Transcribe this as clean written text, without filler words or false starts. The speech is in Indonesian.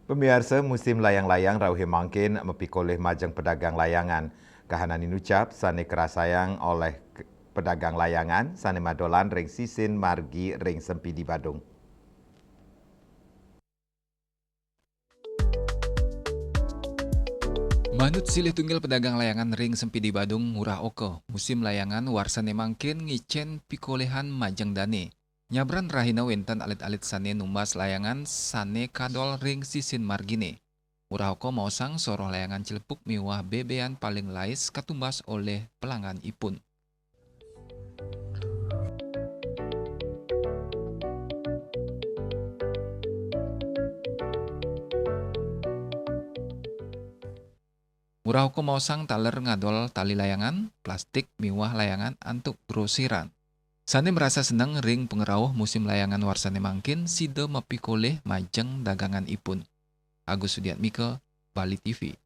Pemirsa musim layang-layang rauhe mangkin mepikoleh majang pedagang layangan. Kahanan inucap sane kerasayang oleh pedagang layangan sane madolan ring sisin margi ring sempidi Badung. Manut silih tunggal pedagang layangan ring sempidi Badung murah oko. Musim layangan warsane mangkin ngicen pikolehan majang dane. Nyabran rahina wentan alit-alit sane numbas layangan sane kadol ring sisin margine. Murah oko mausang soroh layangan cilepuk miwah bebean paling lais katumbas oleh pelanggan ipun. Murah oko mausang taler ngadol tali layangan, plastik miwah layangan antuk grosiran. Sane merasa senang ring pengerauh musim layangan warsane mangkin side mepikoleh majeng dagangan ipun. Agus Sudiatmike, Bali TV.